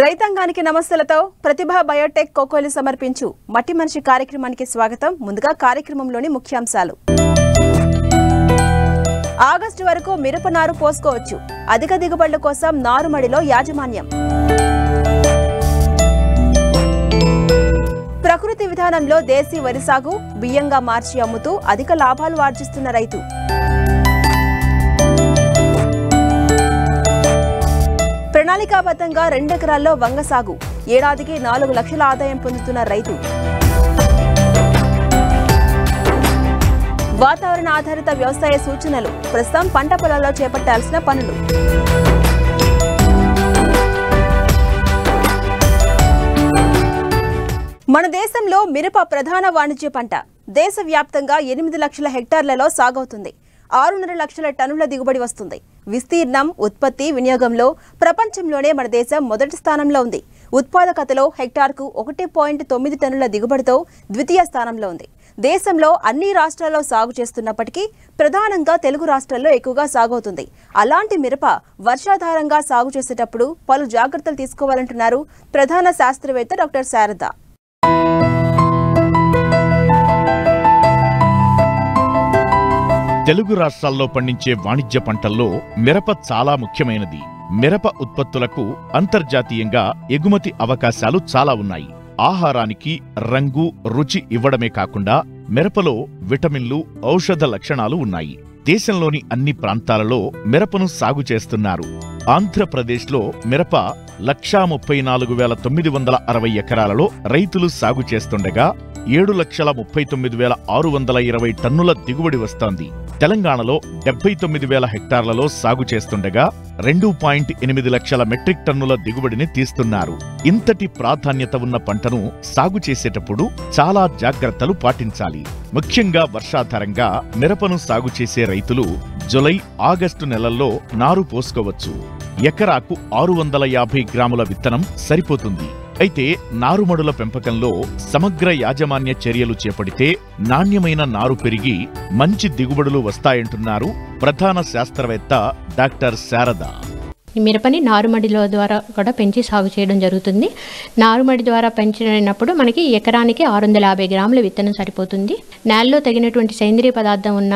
రైతాంగానికి నమస్తలతో ప్రతిభా బయోటెక్ కోకోలి సమర్పించు మట్టి మనిషి కార్యక్రమానికి స్వాగతం. ముందుగా కార్యక్రమంలోని ముఖ్యాంశాలు. ఆగస్టు వరకు మిరప నారు పోసుకోవచ్చు. అధిక దిగుబడుల కోసం నారుమడిలో యాజమాన్యం. ప్రకృతి విధానంలో దేశీ వరి సాగు బియ్యంగా మార్చి అమ్ముతూ అధిక లాభాలు ఆర్జిస్తున్న రైతు. ప్రణాళికాబద్ధంగా 2 ఎకరాల్లో వంగ సాగు ఏడాదికి 4 లక్షల ఆదాయం పొందుతున్న రైతు. వాతావరణ ఆధారిత వ్యవసాయ సూచనలు ప్రస్తుతం పంట పొలాల్లో చేపట్టాల్సిన పనులు. మన దేశంలో మిరప ప్రధాన వాణిజ్య పంట. దేశవ్యాప్తంగా 8 లక్షల హెక్టార్లలో సాగవుతుంది. 6.5 లక్షల టన్నుల దిగుబడి వస్తుంది. విస్తీర్ణం, ఉత్పత్తి, వినియోగంలో ప్రపంచంలోనే మన దేశం మొదటి స్థానంలో ఉంది. ఉత్పాదకతలో హెక్టార్కు 1.9 టన్నుల దిగుబడితో ద్వితీయ స్థానంలో ఉంది. దేశంలో అన్ని రాష్ట్రాల్లో సాగు చేస్తున్నప్పటికీ ప్రధానంగా తెలుగు రాష్ట్రాల్లో ఎక్కువగా సాగవుతుంది. అలాంటి మిరప వర్షాధారంగా సాగు చేసేటప్పుడు పలు జాగ్రత్తలు తీసుకోవాలంటున్నారు ప్రధాన శాస్త్రవేత్త డాక్టర్ శారద. తెలుగు రాష్ట్రాల్లో పండించే వాణిజ్య పంటల్లో మిరప చాలా ముఖ్యమైనది. మిరప ఉత్పత్తులకు అంతర్జాతీయంగా ఎగుమతి అవకాశాలు చాలా ఉన్నాయి. ఆహారానికి రంగు, రుచి ఇవ్వడమే కాకుండా మిరపలో విటమిన్లు, ఔషధ లక్షణాలు ఉన్నాయి. దేశంలోని అన్ని ప్రాంతాలలో మిరపను సాగు చేస్తున్నారు. ఆంధ్రప్రదేశ్లో మిరప 1,34,960 ఎకరాలలో రైతులు సాగు చేస్తుండగా 7,39,620 టన్నుల దిగుబడి వస్తోంది. తెలంగాణలో 79,000 హెక్టార్లలో సాగు చేస్తుండగా 2.8 లక్షల మెట్రిక్ టన్నుల దిగుబడిని తీస్తున్నారు. ఇంతటి ప్రాధాన్యత ఉన్న పంటను సాగు చేసేటప్పుడు చాలా జాగ్రత్తలు పాటించాలి. ముఖ్యంగా వర్షాధారంగా మిరపను సాగు చేసే రైతులు జులై, ఆగస్టు నెలల్లో నారు పోసుకోవచ్చు. ఎకరాకు 650 గ్రాముల విత్తనం సరిపోతుంది. అయితే నారుమడుల పెంపకంలో సమగ్ర యాజమాన్య చర్యలు చేపడితే నాణ్యమైన నారు పెరిగి మంచి దిగుబడులు వస్తాయంటున్నారు ప్రధాన శాస్త్రవేత్త డాక్టర్ శారద. మిరపని నారుమడిలో ద్వారా కూడా పెంచి సాగు చేయడం జరుగుతుంది. నారుమడి ద్వారా పెంచినప్పుడు మనకి ఎకరానికి 650 గ్రాముల విత్తనం సరిపోతుంది. నేలలో తగినటువంటి సేంద్రియ పదార్థం ఉన్న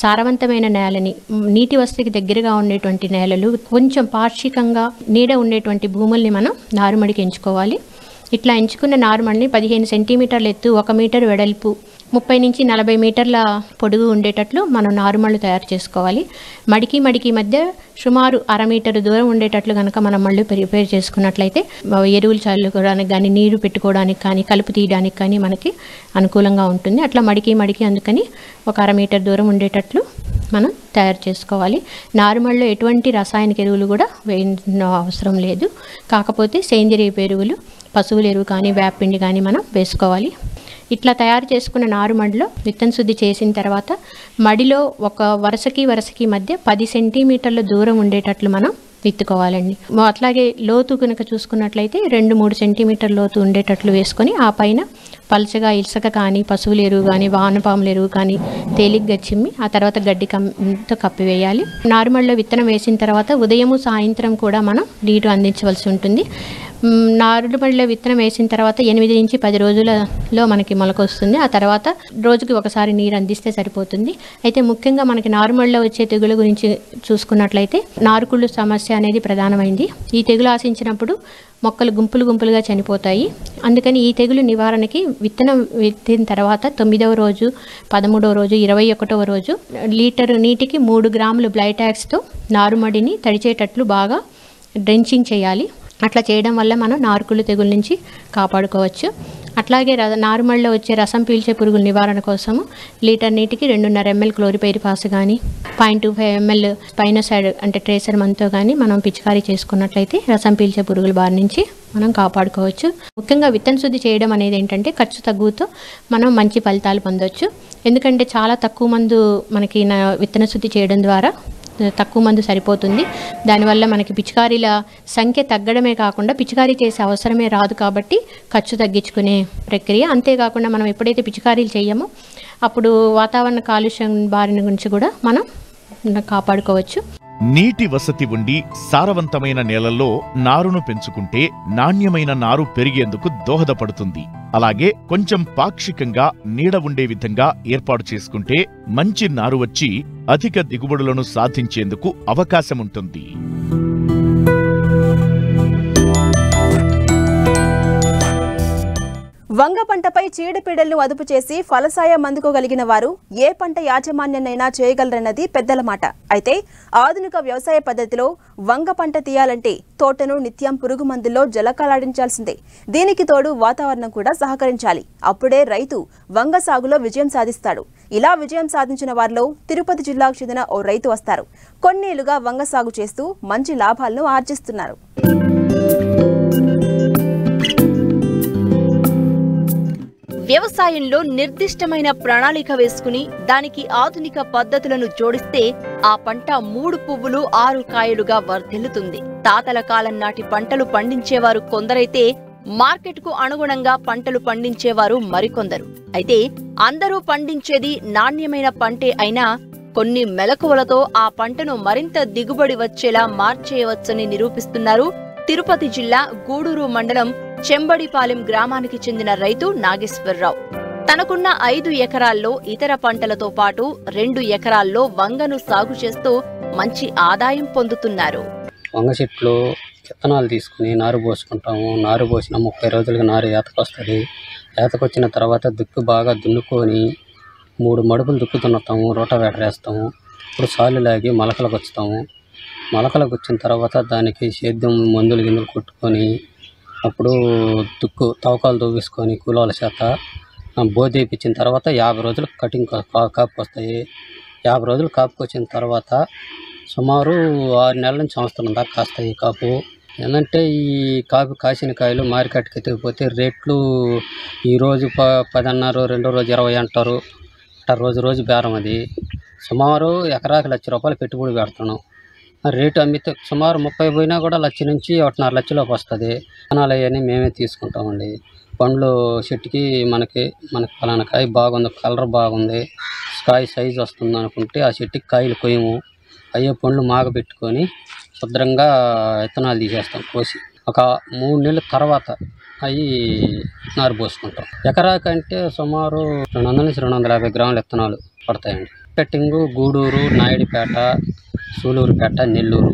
సారవంతమైన నేలని, నీటి వసతికి దగ్గరగా ఉండేటువంటి నేలలు, కొంచెం పాక్షికంగా నీడ ఉండేటువంటి భూముల్ని మనం నారుమడికి ఎంచుకోవాలి. ఇట్లా ఎంచుకున్న నారుమడిని 15 సెంటీమీటర్ల ఎత్తు, 1 మీటర్ వెడల్పు, 30 నుంచి 40 మీటర్ల పొడుగు ఉండేటట్లు మనం నారుమళ్ళు తయారు చేసుకోవాలి. మడికి మధ్య సుమారు 1/2 మీటర్ దూరం ఉండేటట్లు కనుక మనం మళ్ళీ ప్రిపేర్ చేసుకున్నట్లయితే ఎరువులు చల్లుకోవడానికి కానీ, నీరు పెట్టుకోవడానికి కానీ, కలుపు తీయడానికి కానీ మనకి అనుకూలంగా ఉంటుంది. అట్లా మడికి అందుకని 1/2 మీటర్ దూరం ఉండేటట్లు మనం తయారు చేసుకోవాలి. నారుమళ్ళలో ఎటువంటి రాసాయనిక ఎరువులు కూడా వేయన అవసరం లేదు. కాకపోతే సేంద్రియ ఎరువులు, పశువుల ఎరువు కానీ, వేపపిండి కానీ మనం వేసుకోవాలి. ఇట్లా తయారు చేసుకున్న నారుమడిలో విత్తన శుద్ధి చేసిన తర్వాత మడిలో ఒక వరుసకి మధ్య 10 సెంటీమీటర్ల దూరం ఉండేటట్లు మనం విత్తుకోవాలండి. అట్లాగే లోతు కనుక చూసుకున్నట్లయితే 2-3 సెంటీమీటర్ లోతు ఉండేటట్లు వేసుకొని ఆ పైన పలచగా ఇసుక కానీ, పశువుల ఎరువు కానీ, వానపాముల ఎరువు కానీ తేలిగ్గా చిమ్మి ఆ తర్వాత గడ్డితో కప్పివేయాలి. నారుమడిలో విత్తనం వేసిన తర్వాత ఉదయము, సాయంత్రం కూడా మనం నీరు అందించవలసి ఉంటుంది. నారుమడిలో విత్తనం వేసిన తర్వాత 8 నుంచి 10 రోజులలో మనకి మొలక వస్తుంది. ఆ తర్వాత రోజుకి ఒకసారి నీరు అందిస్తే సరిపోతుంది. అయితే ముఖ్యంగా మనకి నారుమడిలో వచ్చే తెగుల గురించి చూసుకున్నట్లయితే నారుకుళ్ళు సమస్య అనేది ప్రధానమైంది. ఈ తెగులు ఆశించినప్పుడు మొక్కలు గుంపులుగా చనిపోతాయి. అందుకని ఈ తెగులు నివారణకి విత్తనం విత్తిన తర్వాత 9వ రోజు, 13వ రోజు, 21వ రోజు లీటర్ నీటికి 3 గ్రాములు బ్లైటాక్స్తో నారుమడిని తడిచేటట్లు బాగా డ్రెంచింగ్ చేయాలి. అట్లా చేయడం వల్ల మనం నారుకుళ్ళు తెగుల నుంచి కాపాడుకోవచ్చు. అట్లాగే నారుమడిలో వచ్చే రసం పీల్చే పురుగుల నివారణ కోసము లీటర్ నీటికి 2.5 ml క్లోరిపైరిఫాస్ కానీ, 0.25 ml స్పైనోసైడ్ అంటే ట్రేసర్ మంతో కానీ మనం పిచికారీ చేసుకున్నట్లయితే రసం పీల్చే పురుగుల బారి నుంచి మనం కాపాడుకోవచ్చు. ముఖ్యంగా విత్తన శుద్ధి చేయడం అనేది ఏంటంటే ఖర్చు తగ్గుతో మనం మంచి ఫలితాలు పొందవచ్చు. ఎందుకంటే చాలా తక్కువ మందు మనకి విత్తన శుద్ధి చేయడం ద్వారా తక్కువ మందు సరిపోతుంది. దానివల్ల మనకి పిచికారీల సంఖ్య తగ్గడమే కాకుండా పిచికారీ చేసే అవసరమే రాదు. కాబట్టి ఖర్చు తగ్గించుకునే ప్రక్రియ. అంతేకాకుండా మనం ఎప్పుడైతే పిచికారీలు చేయమో అప్పుడు వాతావరణ కాలుష్యం బారిన గురించి కూడా మనం కాపాడుకోవచ్చు. నీటి వసతి ఉండి సారవంతమైన నేలల్లో నారును పెంచుకుంటే నాణ్యమైన నారు పెరిగేందుకు దోహదపడుతుంది. అలాగే కొంచెం పాక్షికంగా నీడ ఉండే విధంగా ఏర్పాటు చేసుకుంటే మంచి నారు వచ్చి అధిక దిగుబడులను సాధించేందుకు అవకాశముంటుంది. వంగ పంటపై చీడపీడలను అదుపు చేసి ఫలసాయం అందుకోగలిగిన వారు ఏ పంట యాజమాన్యాన్నైనా చేయగలరన్నది పెద్దల మాట. అయితే ఆధునిక వ్యవసాయ పద్ధతిలో వంగ పంట తీయాలంటే తోటను నిత్యం పురుగు మందుల్లో జలకాలాడించాల్సిందే. దీనికి తోడు వాతావరణం కూడా సహకరించాలి. అప్పుడే రైతు వంగ సాగులో విజయం సాధిస్తాడు. ఇలా విజయం సాధించిన వారిలో తిరుపతి జిల్లాకు చెందిన ఓ రైతు వస్తారు. కొన్నేళ్లుగా వంగ సాగు చేస్తూ మంచి లాభాలను ఆర్జిస్తున్నారు. వ్యవసాయంలో నిర్దిష్టమైన ప్రణాళిక వేసుకుని దానికి ఆధునిక పద్ధతులను జోడిస్తే ఆ పంట 3 పువ్వులు 6 కాయలుగా వర్ధిల్లుతుంది. తాతల కాలం నాటి పంటలు పండించేవారు కొందరైతే మార్కెట్కు అనుగుణంగా పంటలు పండించేవారు మరికొందరు. అయితే అందరూ పండించేది నాణ్యమైన పంటే అయినా కొన్ని మెలకువలతో ఆ పంటను మరింత దిగుబడి వచ్చేలా మార్చేయవచ్చని నిరూపిస్తున్నారు తిరుపతి జిల్లా గూడూరు మండలం చెంబడిపాలెం గ్రామానికి చెందిన రైతు నాగేశ్వరరావు. తనకున్న 5 ఎకరాల్లో ఇతర పంటలతో పాటు 2 ఎకరాల్లో వంగను సాగు చేస్తూ మంచి ఆదాయం పొందుతున్నారు. వంగ చెట్లు విత్తనాలు తీసుకుని నారు పోసుకుంటాము. నారు పోసిన 30 రోజులుగా నారు ఏతకొస్తుంది. ఏతకొచ్చిన తర్వాత దుక్కు బాగా దున్నుకొని 3 మడుపులు దుక్కు దున్నుతాము. రోటావేటర్ వేస్తాము. ఇప్పుడు సాలు లాగి మొలకలకు వచ్చుతాము. మొలకలకు వచ్చిన తర్వాత దానికి సేద్యం మందులు గిందులు కొట్టుకొని అప్పుడు దుక్కు తవ్వకాలు తవ్వేసుకొని కూలోళ్ళ చేత బోదేపించిన తర్వాత 50 రోజులు కటింగ్ కాపు వస్తాయి. 50 రోజులు కాపుకి వచ్చిన తర్వాత సుమారు 6 నెలల నుంచి సంవత్సరం దాకా కాస్తాయి కాపు. ఏంటంటే ఈ కాపు కాసిన కాయలు మార్కెట్కి ఎత్తుకుపోతే రేట్లు ఈరోజు 10 అన్నారు, రెండో రోజు 20 అంటారు. అట్లా రోజు బేరం. అది సుమారు ఎకరాకి ₹1,00,000 పెట్టుబడి పెడుతున్నాం. రేటు అమ్మితే సుమారు 30 పోయినా కూడా 1,00,000 నుంచి 1,50,000 లక్షలోకి వస్తుంది. విత్తనాలు అవన్నీ మేమే తీసుకుంటామండి. పండ్లు చెట్టుకి మనకి పలానా కాయ బాగుంది, కలర్ బాగుంది, కాయ సైజు వస్తుంది అనుకుంటే ఆ చెట్టుకి కాయలు కొయ్యము. అయ్యే పండ్లు మాగబెట్టుకొని శుభ్రంగా విత్తనాలు తీసేస్తాం కోసి. ఒక 3 నెలల తర్వాత అవి నారు పోసుకుంటాం. ఎకరాకంటే సుమారు 200 నుంచి 250 గ్రాముల విత్తనాలు పడతాయండి. మార్కెటింగు గూడూరు, నాయుడుపేట, సూలూరుపేట, నెల్లూరు.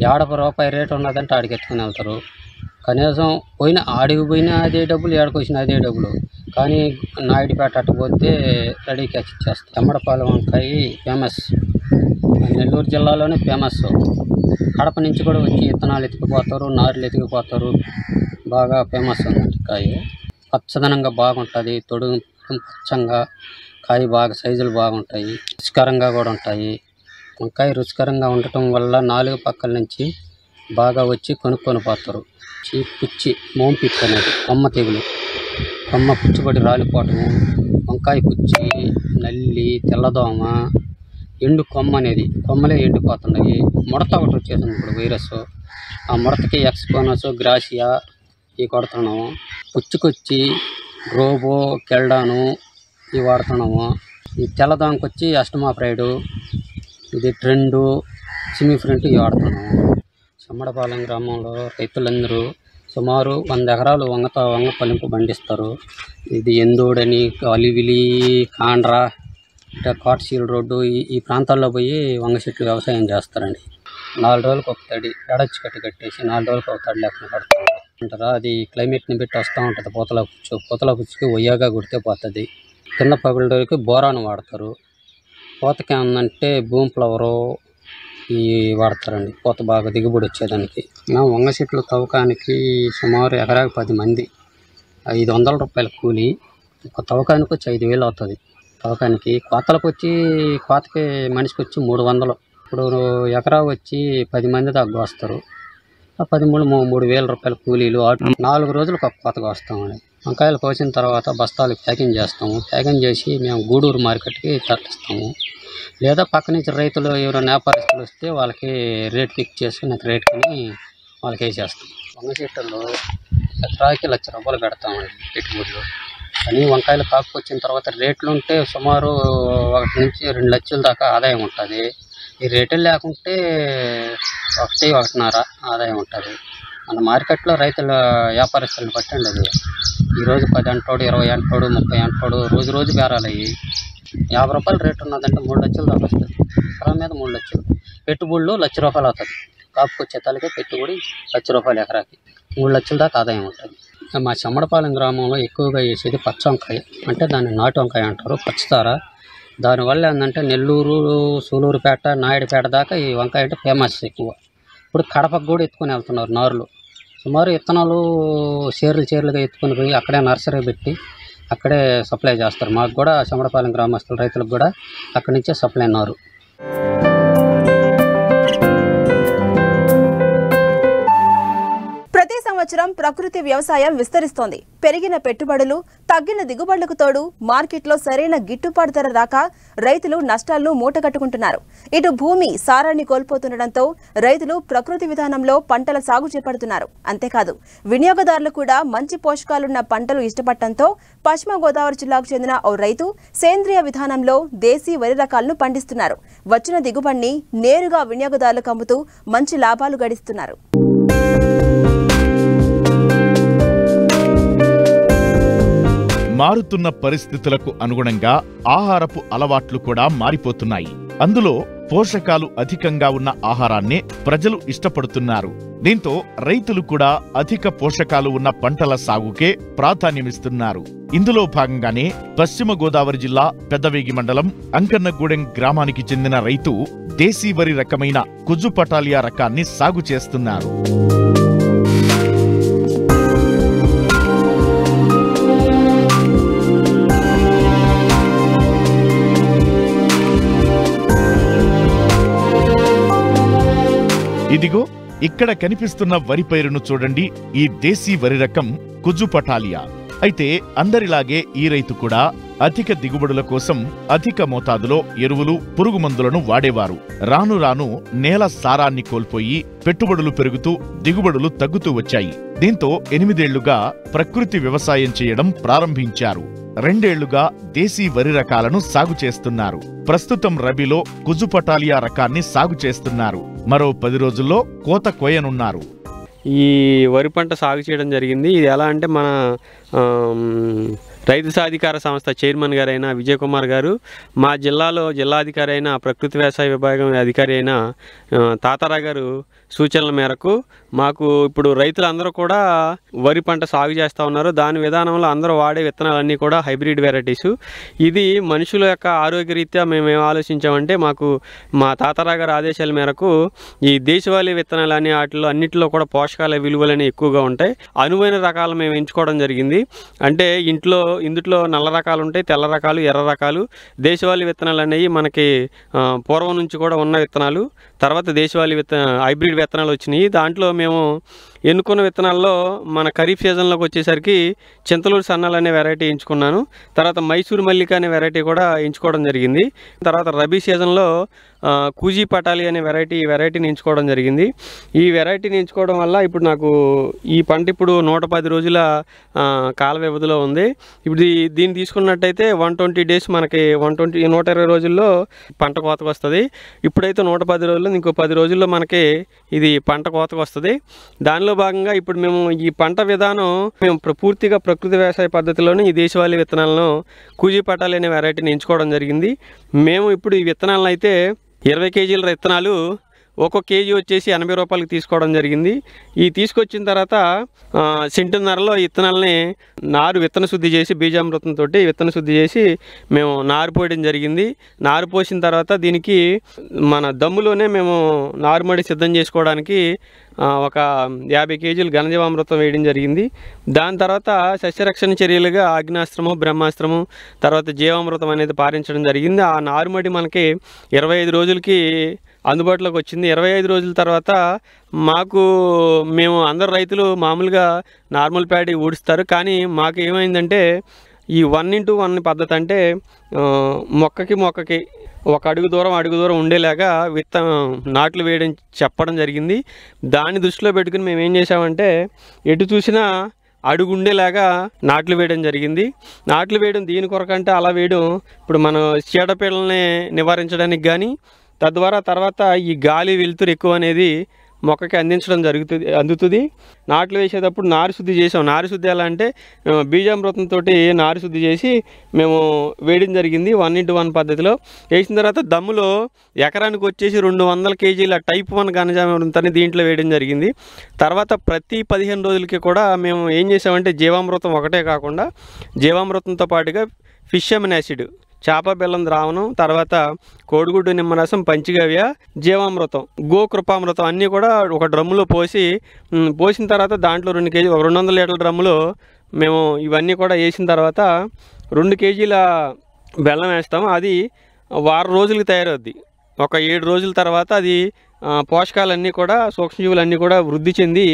₹50 రేటు ఉన్నదంటే ఆడికి ఎత్తుకుని వెళ్తారు. కనీసం ఆడికి పోయినా అదే డబ్బులు, ఏడకి వచ్చినా అదే డబ్బులు. కానీ నాయుడుపేట అట్టు పోతే రెడీ క్యాచ్ ఇచ్చేస్తాం. చెమ్మడపాలెం వంకాయ ఫేమస్, నెల్లూరు జిల్లాలోనే ఫేమస్. కడప నుంచి కూడా వచ్చి విత్తనాలు ఎత్తుకుపోతారు, నారులు ఎత్తుకుపోతారు. బాగా ఫేమస్ ఉందండి కాయ. పచ్చదనంగా బాగుంటుంది. తొడుగు పచ్చంగా కాయ బాగా సైజులు బాగుంటాయి. రుచికరంగా కూడా ఉంటాయి. వంకాయ రుచికరంగా ఉండటం వల్ల 4 పక్కల నుంచి బాగా వచ్చి కొనుక్కొని పోతారు. పుచ్చి మోంపిట్ అనేది కొమ్మ తెగులు, కొమ్మ పుచ్చిపడి రాలిపోవటము, వంకాయ పుచ్చి, నల్లి, తెల్లదోమ, ఎండు కొమ్మ అనేది కొమ్మలే ఎండిపోతున్నాయి. ముడత ఒకటి వచ్చేసింది ఇప్పుడు వైరస్. ఆ ముడతకి ఎక్స్పోనస్, గ్రాసియా ఇవి కొడుతున్నాము. పుచ్చికొచ్చి రోబో, కెల్డాను ఇవి వాడుతున్నాము. ఈ తెల్లదోమకి వచ్చి అస్టమాప్రైడు, ఇది ట్రెండు, సిమిఫ్రెంట్ ఇవి వాడుతున్నాము. చెమ్మడపాలెం గ్రామంలో రైతులందరూ సుమారు 100 ఎకరాలు వంగ పలింపు పండిస్తారు. ఇది ఎందోడని, అలివిలి, కాండ్రా, ఇట్లా కోటశీల రోడ్డు ఈ ప్రాంతాల్లో పోయి వంగ చెట్లు వ్యవసాయం చేస్తారండి. 4 రోజులకు ఒక తడి ఎడచ్చి కట్టేసి 4 రోజులకు ఒక తడి లేకుండా కడతారు అంటారా. అది క్లైమేట్ని బట్టి వస్తూ ఉంటుంది. పూతల పుచ్చుకి ఒయ్యాగా కొడితే పోతుంది. కింద పగిలికి బోరాను వాడతారు. పూతకి ఏమందంటే భూమి ఫ్లవరు ఈ వాడతారండి. పూత బాగా దిగుబడి వచ్చేదానికి. మేము వంగ చెట్లు తవ్వకానికి సుమారు ఎకరాకి 10 మంది, ₹500 కూలి. ఒక తవ్వకానికి వచ్చి 5,000 అవుతుంది. తవ్వకానికి కోతకి మనిషికి వచ్చి 300. ఇప్పుడు ఎకరా వచ్చి 10 మంది దాకా వస్తారు. ఆ 13 ₹3,000 కూలీలు. 4 రోజులకు ఒక కోతగా వస్తామండి. వంకాయలు కోసిన తర్వాత బస్తాలు ప్యాకింగ్ చేస్తాము. ప్యాకింగ్ చేసి మేము గూడూరు మార్కెట్కి తరలిస్తాము. లేదా పక్క నుంచి రైతులు ఎవరైనా వ్యాపారస్తులు వస్తే వాళ్ళకి రేట్ ఫిక్స్ చేసుకుని రేట్ని వాళ్ళకి వేసేస్తాం. వంగ చెట్టుల్లో ఎకరాకి ₹1,00,000 పెడతామండి పెట్టుబడులు. కానీ వంకాయలు కాపుకొచ్చిన తర్వాత రేట్లు ఉంటే సుమారు 1 నుంచి 2 లక్షల దాకా ఆదాయం ఉంటుంది. ఈ రేట్లు లేకుంటే 1-1.5 ఆదాయం ఉంటుంది. మన మార్కెట్లో రైతుల వ్యాపారస్తులను పట్టండి. అది ఈరోజు 10 అంటాడు, 20 అంటాడు, 30 అంటాడు, రోజు బేరాలు అయ్యి 50 రూపాయలు రేటు ఉన్నదంటే 3 లక్షలు దాకా వస్తుంది. ఎకరా మీద 3 లక్షలు పెట్టుబడులు ₹1,00,000 అవుతుంది. కాపుకొచ్చే తలకే పెట్టుబడి ₹1,00,000 ఎకరాకి 3 లక్షల దాకా ఆదాయం ఉంటుంది. మా చెమ్మడపాలెం గ్రామంలో ఎక్కువగా వేసేది పచ్చ వంకాయ, అంటే దాన్ని నాటు వంకాయ అంటారు, పచ్చతార. దానివల్ల ఏంటంటే నెల్లూరు, సూలూరుపేట, నాయుడుపేట దాకా ఈ వంకాయ అంటే ఫేమస్ ఎక్కువ. ఇప్పుడు కడపకు కూడా ఎత్తుకొని వెళ్తున్నారు నారులు. సుమారు విత్తనాలు చీరలుగా ఎత్తుకొని పోయి అక్కడే నర్సరీ పెట్టి అక్కడే సప్లై చేస్తారు. మాకు కూడా చెమ్మడపాలెం గ్రామస్తుల రైతులకు కూడా అక్కడి నుంచే సప్లై నారు. ప్రతి సంవత్సరం ప్రకృతి వ్యవసాయం విస్తరిస్తోంది. పెరిగిన పెట్టుబడులు, తగ్గిన దిగుబడులకు తోడు మార్కెట్లో సరైన గిట్టుబాటు ధర రాక రైతులు నష్టాలను మూటగట్టుకుంటున్నారు. ఇటు భూమి సారాన్ని కోల్పోతుండటంతో రైతులు ప్రకృతి విధానంలో పంటల సాగు చేపడుతున్నారు. అంతేకాదు వినియోగదారులు కూడా మంచి పోషకాలున్న పంటలు ఇష్టపడటంతో పశ్చిమ గోదావరి జిల్లాకు చెందిన ఓ రైతు సేంద్రియ విధానంలో దేశీ వరి రకాలను పండిస్తున్నారు. వచ్చిన దిగుబడిని నేరుగా వినియోగదారులకు అమ్ముతూ మంచి లాభాలు గడిస్తున్నారు. మారుతున్న పరిస్థితులకు అనుగుణంగా ఆహారపు అలవాట్లు కూడా మారిపోతున్నాయి. అందులో పోషకాలు అధికంగా ఉన్న ఆహారాన్నే ప్రజలు ఇష్టపడుతున్నారు. దీంతో రైతులు కూడా అధిక పోషకాలు ఉన్న పంటల సాగుకే ప్రాధాన్యమిస్తున్నారు. ఇందులో భాగంగానే పశ్చిమ గోదావరి జిల్లా పెద్దవేగి మండలం అంకన్నగూడెం గ్రామానికి చెందిన రైతు దేశీ వరి రకమైన కుజు పటాలియా రకాన్ని సాగు చేస్తున్నారు. ఇదిగో ఇక్కడ కనిపిస్తున్న వరి పైరును చూడండి. ఈ దేశీ వరి రకం కుజు పటాలియా. అయితే అందరిలాగే ఈ రైతు కూడా అధిక దిగుబడుల కోసం అధిక మోతాదులో ఎరువులు, పురుగు మందులను వాడేవారు. రాను రాను నేల సారాన్ని కోల్పోయి పెట్టుబడులు పెరుగుతూ దిగుబడులు తగ్గుతూ వచ్చాయి. దీంతో 8 ఏళ్లుగా ప్రకృతి వ్యవసాయం చేయడం ప్రారంభించారు. 2 ఏళ్లుగా దేశీ వరి రకాలను సాగు చేస్తున్నారు. ప్రస్తుతం రబీలో కుజు పటాలియా రకాన్ని సాగు చేస్తున్నారు. మరో 10 రోజుల్లో కోత కోయనున్నారు. ఈ వరి పంట సాగు చేయడం జరిగింది. ఇది ఎలా అంటే మన రైతు సాధికార సంస్థ చైర్మన్ గారైన విజయ్ కుమార్ గారు, మా జిల్లాలో జిల్లాధికారి అయిన ప్రకృతి వ్యవసాయ విభాగం అధికారి అయిన తాతారా గారు సూచనల మేరకు మాకు ఇప్పుడు రైతులందరూ కూడా వరి పంట సాగు చేస్తూ ఉన్నారు. దాని విధానంలో అందరూ వాడే విత్తనాలన్నీ కూడా హైబ్రిడ్ వెరైటీసు. ఇది మనుషుల యొక్క ఆరోగ్యరీత్యా మేము ఏం ఆలోచించామంటే, మాకు మా తాతారా గారి ఆదేశాల మేరకు ఈ దేశవాళీ విత్తనాలని వాటిలో అన్నింటిలో కూడా పోషకాల విలువలని ఎక్కువగా ఉంటాయి. అనువైన రకాలు మేము ఎంచుకోవడం జరిగింది. అంటే ఇందులో నల్ల రకాలు ఉంటాయి, తెల్ల రకాలు, ఎర్ర రకాలు. దేశవాళీ విత్తనాలు అనేవి మనకి పూర్వం నుంచి కూడా ఉన్న విత్తనాలు. తర్వాత దేశవాళీ హైబ్రిడ్ విత్తనాలు వచ్చినాయి. దాంట్లో మేము ఎన్నుకున్న విత్తనాల్లో మన ఖరీఫ్ సీజన్లోకి వచ్చేసరికి చింతలూరు సన్నాలు అనే వెరైటీ ఎంచుకున్నాను. తర్వాత మైసూరు మల్లిక అనే వెరైటీ కూడా ఎంచుకోవడం జరిగింది. తర్వాత రబీ సీజన్లో కూజీ పటాలి అనే వెరైటీని ఎంచుకోవడం జరిగింది. ఈ వెరైటీని ఎంచుకోవడం వల్ల ఇప్పుడు నాకు ఈ పంట ఇప్పుడు 110 రోజుల కాల వ్యవధిలో ఉంది. ఇప్పుడు దీన్ని తీసుకున్నట్టయితే 120 డేస్ మనకి 120 రోజుల్లో పంట కోతకు వస్తుంది. ఇప్పుడైతే 110 రోజుల్లో, ఇంకో 10 రోజుల్లో మనకి ఇది పంట కోతకు వస్తుంది. దానిలో భాగంగా ఇప్పుడు మేము ఈ పంట విధానం పూర్తిగా ప్రకృతి వ్యవసాయ పద్ధతిలోనే ఈ దేశవాళీ విత్తనాలను కూజీ పటాలి అనే వెరైటీని ఎంచుకోవడం జరిగింది. మేము ఇప్పుడు ఈ విత్తనాలను అయితే 20 కేజీల విత్తనాలు ఒక్కొక్క కేజీ వచ్చేసి 80 రూపాయలకి తీసుకోవడం జరిగింది. ఈ తీసుకొచ్చిన తర్వాత సెంటున్నరలో విత్తనాలని విత్తన శుద్ధి చేసి బీజామృతంతో విత్తన శుద్ధి చేసి మేము నారు పోయడం జరిగింది. నారు పోసిన తర్వాత దీనికి మన దమ్ములోనే మేము నారుమడి సిద్ధం చేసుకోవడానికి ఒక 50 కేజీలు ఘనజీవామృతం వేయడం జరిగింది. దాని తర్వాత సస్యరక్షణ చర్యలుగా ఆగ్నేయాస్త్రము, బ్రహ్మాస్త్రము, తర్వాత జీవామృతం అనేది పారించడం జరిగింది. ఆ నారుమడి మనకి 25 రోజులకి అందుబాటులోకి వచ్చింది. 25 రోజుల తర్వాత మేము అందరు రైతులు మామూలుగా నార్మల్ ప్యాడీ ఊడుస్తారు. కానీ మాకు ఏమైందంటే ఈ 1:1 పద్ధతి, అంటే మొక్కకి ఒక అడుగు దూరం ఉండేలాగా నాట్లు వేయడం చెప్పడం జరిగింది. దాన్ని దృష్టిలో పెట్టుకుని మేము ఏం చేసామంటే ఎటు చూసినా అడుగు ఉండేలాగా నాట్లు వేయడం జరిగింది. నాట్లు వేయడం దీని కొరకంటే అలా వేయడం ఇప్పుడు మనం చీడపీడల్ని నివారించడానికి కానీ, తద్వారా తర్వాత ఈ గాలి వెలుతురు ఎక్కువ అనేది మొక్కకి అందించడం అందుతుంది. నాట్లు వేసేటప్పుడు నారు శుద్ధి చేసాం. నారు శుద్ధి ఎలా అంటే బీజామృతంతో నారు శుద్ధి చేసి మేము వేయడం జరిగింది 1:1 పద్ధతిలో. వేసిన తర్వాత దమ్ములో ఎకరానికి వచ్చేసి 200 కేజీల టైప్ 1 ఘనజామృతాన్ని దీంట్లో వేయడం జరిగింది. తర్వాత ప్రతి 15 రోజులకి కూడా మేము ఏం చేసామంటే జీవామృతం ఒకటే కాకుండా జీవామృతంతో పాటుగా ఫిష్ అమినో యాసిడ్, చేప బెల్లం ద్రావణం, తర్వాత కోడిగుడ్డు నిమ్మరసం, పంచగవ్య, జీవామృతం, గోకృపామృతం అన్నీ కూడా ఒక డ్రమ్ములో పోసిన తర్వాత దాంట్లో 200 లీటర్ల డ్రమ్ములో మేము ఇవన్నీ కూడా వేసిన తర్వాత 2 కేజీల బెల్లం వేస్తాము. అది వారం రోజులకి తయారవుద్ది. ఒక 7 రోజుల తర్వాత అది పోషకాలన్నీ కూడా సూక్ష్మజీవులన్నీ కూడా వృద్ధి చెంది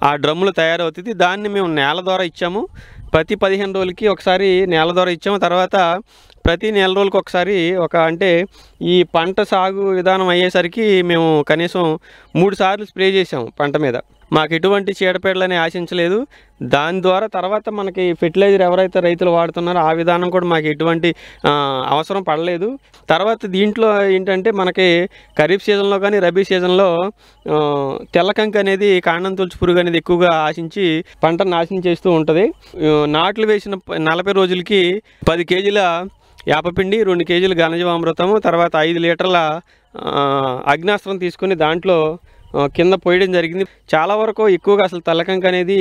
ఆ డ్రమ్ములు తయారవుతుంది. దాన్ని మేము నేల ద్వారా ఇచ్చాము. ప్రతి 15 రోజులకి ఒకసారి నేల ద్వారా ఇచ్చాము. తర్వాత ప్రతి నెల రోజులకు ఒకసారి అంటే ఈ పంట సాగు విధానం అయ్యేసరికి మేము కనీసం 3 సార్లు స్ప్రే చేసాము పంట మీద. మాకు ఎటువంటి చీడపీడలని ఆశించలేదు. దాని ద్వారా తర్వాత మనకి ఫెర్టిలైజర్ ఎవరైతే రైతులు వాడుతున్నారో ఆ విధానం కూడా మాకు ఎటువంటి అవసరం పడలేదు. తర్వాత దీంట్లో ఏంటంటే మనకి ఖరీఫ్ సీజన్లో కానీ రబీ సీజన్లో తెల్లకంకి అనేది కాండం తొలుచు పురుగు అనేది ఎక్కువగా ఆశించి పంటను నాశనం చేస్తూ ఉంటుంది. నాట్లు వేసిన 40 రోజులకి 10 కేజీల యాపపిండి, 2 కేజీల ఘనజీవామృతము, తర్వాత 5 లీటర్ల అగ్నాస్త్రం తీసుకొని దాంట్లో కింద పోయడం జరిగింది. చాలా వరకు ఎక్కువగా అసలు తెల్లకంక అనేది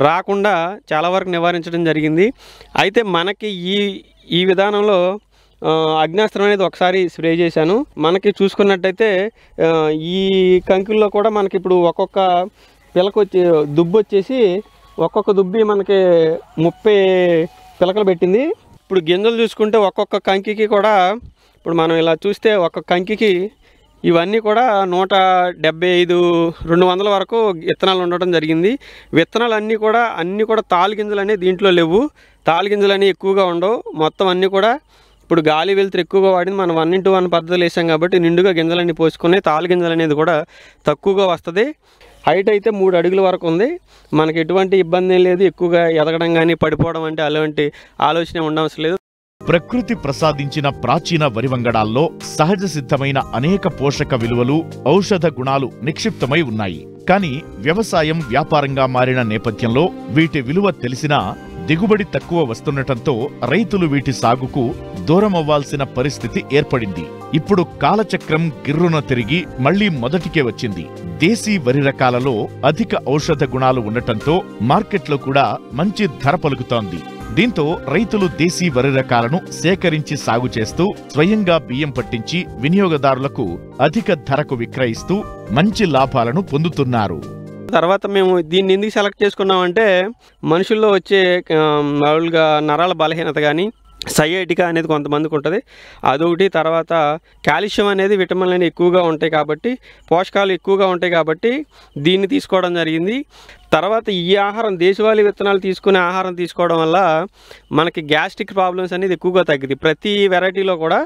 రాకుండా చాలా వరకు నివారించడం జరిగింది. అయితే మనకి ఈ విధానంలో అగ్నాస్త్రం అనేది ఒకసారి స్ప్రే చేశాను. మనకి చూసుకున్నట్టయితే ఈ కంకుల్లో కూడా మనకి ఇప్పుడు ఒక్కొక్క పిలక దుబ్బు వచ్చేసి ఒక్కొక్క దుబ్బి మనకి 30 పిలకలు పెట్టింది. ఇప్పుడు గింజలు చూసుకుంటే ఒక్కొక్క కంకికి కూడా ఇప్పుడు మనం ఇలా చూస్తే ఒక్కొక్క కంకికి ఇవన్నీ కూడా 175-200 వరకు విత్తనాలు ఉండటం జరిగింది. విత్తనాలు అన్నీ కూడా తాలు గింజలు అనేవి దీంట్లో లేవు. తాలు గింజలు అనేవి ఎక్కువగా ఉండవు. మొత్తం అన్నీ కూడా ఇప్పుడు గాలి వెలుతురు ఎక్కువగా వాడింది. మనం 1:1 పద్ధతులు వేసాం కాబట్టి నిండుగా గింజలన్నీ పోసుకుని తాలు గింజలు అనేది కూడా తక్కువగా వస్తుంది. హైట్ అయితే 3 అడుగుల వరకు ఉంది. మనకి ఎటువంటి ఇబ్బంది లేదు. ఎక్కువగా ఎదగడం కానీ పడిపోవడం అంటే అలాంటి ఆలోచన ఉండవలసిన లేదు. ప్రకృతి ప్రసాదించిన ప్రాచీన వరివంగడాల్లో సహజ సిద్ధమైన అనేక పోషక విలువలు, ఔషధ గుణాలు నిక్షిప్తమై ఉన్నాయి. కానీ వ్యవసాయం వ్యాపారంగా మారిన నేపథ్యంలో వీటి విలువ తెలిసినా దిగుబడి తక్కువ వస్తుండటంతో రైతులు వీటి సాగుకు దూరమవ్వాల్సిన పరిస్థితి ఏర్పడింది. ఇప్పుడు కాలచక్రం గిర్రున తిరిగి మళ్లీ మొదటికే వచ్చింది. దేశీ వరి రకాలలో అధిక ఔషధ గుణాలు ఉండటంతో మార్కెట్లో కూడా మంచి ధర పలుకుతోంది. దీంతో రైతులు దేశీ వరి రకాలను సేకరించి సాగు చేస్తూ స్వయంగా బియ్యం పట్టించి వినియోగదారులకు అధిక ధరకు విక్రయిస్తూ మంచి లాభాలను పొందుతున్నారు. తర్వాత మేము దీన్ని ఎందుకు సెలెక్ట్ చేసుకున్నామంటే మనుషుల్లో వచ్చే మామూలుగా నరాల బలహీనత కానీ సైయాటికా అనేది కొంతమందికి ఉంటుంది, అదొకటి. తర్వాత కాల్షియం అనేది విటమిన్లు అనేవి ఎక్కువగా ఉంటాయి కాబట్టి, పోషకాలు ఎక్కువగా ఉంటాయి కాబట్టి దీన్ని తీసుకోవడం జరిగింది. తర్వాత ఈ ఆహారం దేశవాళీ విత్తనాలు తీసుకునే ఆహారం తీసుకోవడం వల్ల మనకి గ్యాస్ట్రిక్ ప్రాబ్లమ్స్ అనేది ఎక్కువగా తగ్గుతాయి. ప్రతి వెరైటీలో కూడా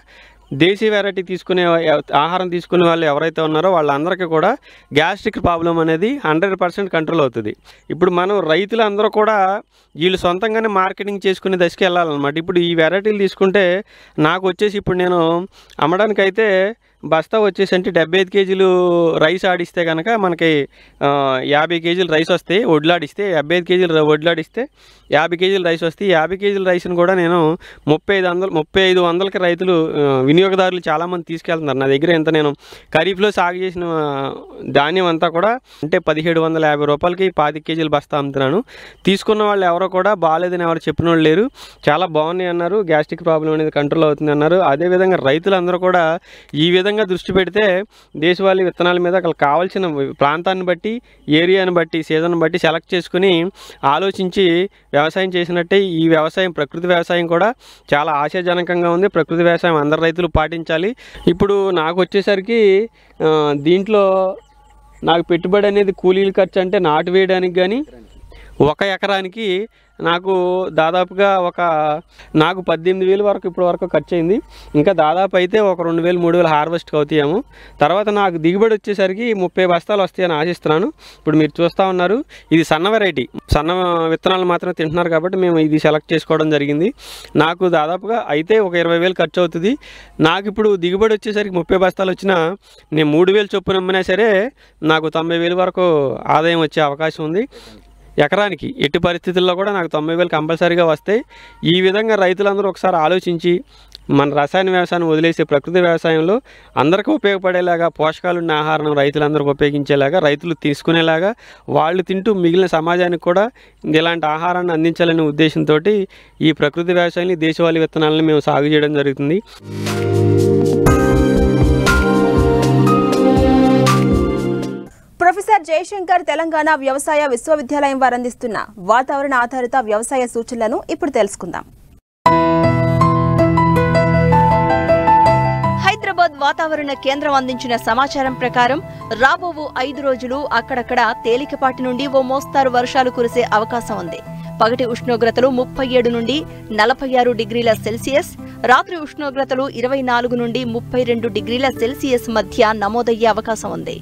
దేశీ వెరైటీ తీసుకునే ఆహారం తీసుకునే వాళ్ళు ఎవరైతే ఉన్నారో వాళ్ళందరికీ కూడా గ్యాస్ట్రిక్ ప్రాబ్లం అనేది 100% కంట్రోల్ అవుతుంది. ఇప్పుడు మనం రైతులందరూ కూడా వీళ్ళు సొంతంగానే మార్కెటింగ్ చేసుకునే దశకి వెళ్ళాలన్నమాట. ఇప్పుడు ఈ వెరైటీలు తీసుకుంటే నాకు వచ్చేసి ఇప్పుడు నేను అమ్మడానికైతే బస్తా వచ్చేసి అంటే 75 కేజీలు రైస్ ఆడిస్తే కనుక మనకి 50 కేజీలు రైస్ వస్తాయి. వడ్లాడిస్తే 75 కేజీలు వడ్లాడిస్తే 50 కేజీలు రైస్ వస్తాయి. 50 కేజీల రైస్ని కూడా నేను 3500కి రైతులు వినియోగదారులు చాలామంది తీసుకెళ్తున్నారు. నా దగ్గర ఎంత నేను ఖరీఫ్లో సాగు చేసిన ధాన్యం అంతా కూడా అంటే 1750 రూపాయలకి 25 కేజీలు బస్తా అమ్ముతున్నాను. తీసుకున్న వాళ్ళు ఎవరో కూడా బాగాలేదని ఎవరు చెప్పిన వాళ్ళు లేరు. చాలా బాగున్నాయి అన్నారు. గ్యాస్ట్రిక్ ప్రాబ్లం అనేది కంట్రోల్ అవుతుంది అన్నారు. అదేవిధంగా రైతులందరూ కూడా ఈ విధంగా దృష్టి పెడితే దేశవాళీ విత్తనాల మీద అక్కడ కావాల్సిన ప్రాంతాన్ని బట్టి, ఏరియాని బట్టి, సీజన్ బట్టి సెలెక్ట్ చేసుకుని ఆలోచించి వ్యవసాయం చేసినట్టే ఈ వ్యవసాయం ప్రకృతి వ్యవసాయం కూడా చాలా ఆశాజనకంగా ఉంది. ప్రకృతి వ్యవసాయం అందరు రైతులు పాటించాలి. ఇప్పుడు నాకు వచ్చేసరికి దీంట్లో నాకు పెట్టుబడి అనేది కూలీల ఖర్చు అంటే నాటు వేయడానికి కానీ ఒక ఎకరానికి నాకు దాదాపుగా నాకు 18,000 వరకు ఇప్పటి వరకు ఖర్చు అయింది. ఇంకా దాదాపు అయితే ఒక 2,000 3,000 హార్వెస్ట్కి అవుతాయేమో. తర్వాత నాకు దిగుబడి వచ్చేసరికి 30 బస్తాలు వస్తాయని ఆశిస్తున్నాను. ఇప్పుడు మీరు చూస్తూ ఉన్నారు, ఇది సన్న వెరైటీ, సన్న విత్తనాలు మాత్రం తింటున్నారు కాబట్టి మేము ఇది సెలెక్ట్ చేసుకోవడం జరిగింది. నాకు దాదాపుగా అయితే ఒక 20,000 ఖర్చు అవుతుంది. నాకు ఇప్పుడు దిగుబడి వచ్చేసరికి 30 బస్తాలు వచ్చినా నేను 3,000 చొప్పున అమ్మినా సరే నాకు 90,000 వరకు ఆదాయం వచ్చే అవకాశం ఉంది. ఎకరానికి ఎట్టి పరిస్థితుల్లో కూడా నాకు 90,000 కంపల్సరీగా వస్తాయి. ఈ విధంగా రైతులందరూ ఒకసారి ఆలోచించి మన రసాయన వ్యవసాయం వదిలేసే ప్రకృతి వ్యవసాయంలో అందరికీ ఉపయోగపడేలాగా, పోషకాలున్న ఆహారం రైతులందరికీ ఉపయోగించేలాగా, రైతులు తీసుకునేలాగా, వాళ్ళు తింటూ మిగిలిన సమాజానికి కూడా ఇలాంటి ఆహారాన్ని అందించాలనే ఉద్దేశంతో ఈ ప్రకృతి వ్యవసాయాన్ని, దేశవాళీ విత్తనాలను మేము సాగు చేయడం జరుగుతుంది. ప్రొఫెసర్ జయశంకర్ తెలంగాణ వ్యవసాయ విశ్వవిద్యాలయం వారు అందిస్తున్న వాతావరణ ఆధారిత వ్యవసాయ సూచనలను ఇప్పుడు తెలుసుకుందాం. హైదరాబాద్ వాతావరణ కేంద్రం అందించిన సమాచారం ప్రకారం రాబో 5 రోజులు అక్కడక్కడ తేలికపాటి నుండి ఓ మోస్తారు వర్షాలు కురిసే అవకాశం ఉంది. పగటి ఉష్ణోగ్రతలు 37 నుండి 46 డిగ్రీల సెల్సియస్, రాత్రి ఉష్ణోగ్రతలు 24 నుండి 32 డిగ్రీల సెల్సియస్ మధ్య నమోదయ్యే అవకాశం ఉంది.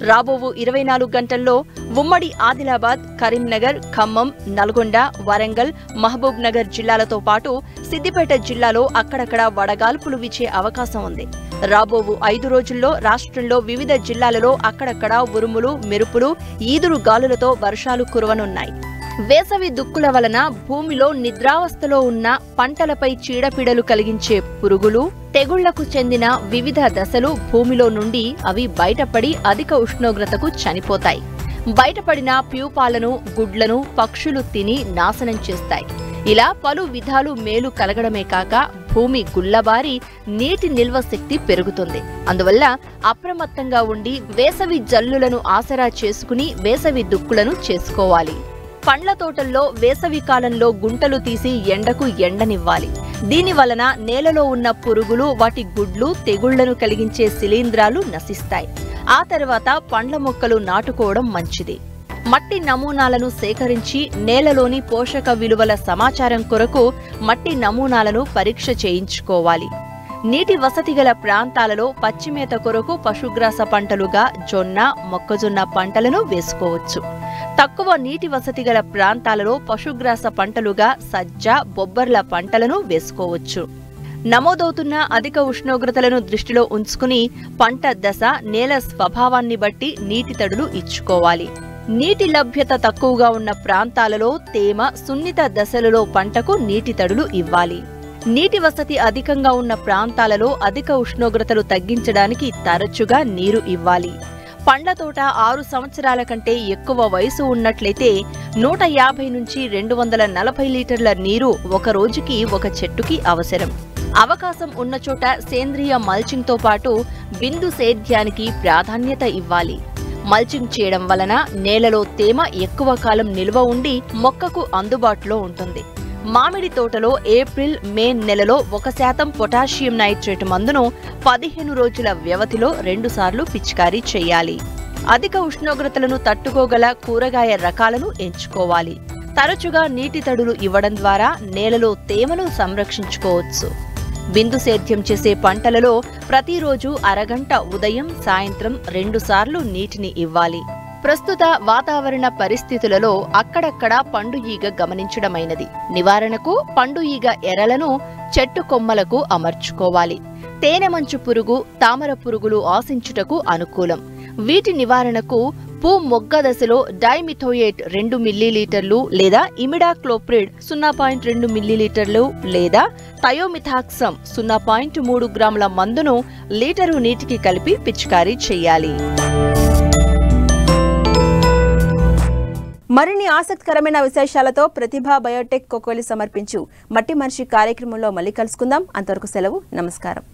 రాబో 24 గంటల్లో ఉమ్మడి ఆదిలాబాద్, కరీంనగర్, ఖమ్మం, నల్గొండ, వరంగల్, మహబూబ్ నగర్ జిల్లాలతో పాటు సిద్దిపేట జిల్లాలో అక్కడక్కడ వడగాల్పులు వీచే అవకాశం ఉంది. రాబో 5 రోజుల్లో రాష్ట్రంలో వివిధ జిల్లాలలో అక్కడక్కడ ఉరుములు, మెరుపులు, ఈదురు గాలులతో వర్షాలు కురవనున్నాయి. వేసవి దుక్కుల వలన భూమిలో నిద్రావస్థలో ఉన్న పంటలపై చీడపీడలు కలిగించే పురుగులు, తెగుళ్లకు చెందిన వివిధ దశలు భూమిలో నుండి అవి బయటపడి అధిక ఉష్ణోగ్రతకు చనిపోతాయి. బయటపడిన ప్యూపాలను, గుడ్లను పక్షులు తిని నాశనం చేస్తాయి. ఇలా పలు విధాలు మేలు కలగడమే కాక భూమి గుల్లబారి నీటి నిల్వ శక్తి పెరుగుతుంది. అందువల్ల అప్రమత్తంగా ఉండి వేసవి జల్లులను ఆసరా చేసుకుని వేసవి దుక్కులను చేసుకోవాలి. పండ్ల తోటల్లో వేసవి కాలంలో గుంటలు తీసి ఎండకు ఎండనివ్వాలి. దీని వలన నేలలో ఉన్న పురుగులు, వాటి గుడ్లు, తెగుళ్లను కలిగించే శిలీంధ్రాలు నశిస్తాయి. ఆ తర్వాత పండ్ల మొక్కలు నాటుకోవడం మంచిది. మట్టి నమూనాలను సేకరించి నేలలోని పోషక విలువల సమాచారం కొరకు మట్టి నమూనాలను పరీక్ష చేయించుకోవాలి. నీటి వసతి గల ప్రాంతాలలో పచ్చిమేత కొరకు పశుగ్రాస పంటలుగా జొన్న, మొక్కజొన్న పంటలను వేసుకోవచ్చు. తక్కువ నీటి వసతి గల ప్రాంతాలలో పశుగ్రాస పంటలుగా సజ్జ, బొబ్బర్ల పంటలను వేసుకోవచ్చు. నమోదవుతున్న అధిక ఉష్ణోగ్రతలను దృష్టిలో ఉంచుకుని పంట దశ, నేల స్వభావాన్ని బట్టి నీటి తడులు ఇచ్చుకోవాలి. నీటి లభ్యత తక్కువగా ఉన్న ప్రాంతాలలో తేమ, సున్నిత దశలలో పంటకు నీటి తడులు ఇవ్వాలి. నీటి వసతి అధికంగా ఉన్న ప్రాంతాలలో అధిక ఉష్ణోగ్రతలు తగ్గించడానికి తరచుగా నీరు ఇవ్వాలి. పండ్ల తోట 6 సంవత్సరాల కంటే ఎక్కువ వయసు ఉన్నట్లయితే 150 నుంచి 240 లీటర్ల నీరు ఒక రోజుకి ఒక చెట్టుకి అవసరం. అవకాశం ఉన్న చోట సేంద్రియ మల్చింగ్తో పాటు బిందు సేద్యానికి ప్రాధాన్యత ఇవ్వాలి. మల్చింగ్ చేయడం వలన నేలలో తేమ ఎక్కువ కాలం నిల్వ ఉండి మొక్కకు అందుబాటులో ఉంటుంది. మామిడి తోటలో ఏప్రిల్, మే నెలలో 1% పొటాషియం నైట్రేట్ మందును 15 రోజుల వ్యవధిలో 2 సార్లు పిచికారీ చేయాలి. అధిక ఉష్ణోగ్రతలను తట్టుకోగల కూరగాయ రకాలను ఎంచుకోవాలి. తరచుగా నీటి తడులు ఇవ్వడం ద్వారా నేలలో తేమను సంరక్షించుకోవచ్చు. బిందు సేద్యం చేసే పంటలలో ప్రతిరోజు అరగంట ఉదయం, సాయంత్రం 2 సార్లు నీటిని ఇవ్వాలి. ప్రస్తుత వాతావరణ పరిస్థితులలో అక్కడక్కడ పండు ఈగ గమనించడమైనది. నివారణకు పండు ఈగ ఎరలను చెట్టు కొమ్మలకు అమర్చుకోవాలి. తేనెమంచు పురుగు, తామర పురుగులు ఆశించుటకు అనుకూలం. వీటి నివారణకు పూ మొగ్గ దశలో డైమిథోయేట్ 2 మిల్లీలీటర్లు లేదా ఇమిడాక్లోప్రిడ్ 0.2 మిల్లీలీటర్లు లేదా థయోమిథాక్సమ్ 0.3 గ్రాముల మందును లీటరు నీటికి కలిపి పిచికారీ చేయాలి. మరిన్ని ఆసక్తికరమైన విశేషాలతో ప్రతిభా బయోటెక్ కోకోలి సమర్పించు మట్టి మనిషి కార్యక్రమంలో మళ్ళీ కలుసుకుందాం. అంతవరకు సెలవు, నమస్కారం.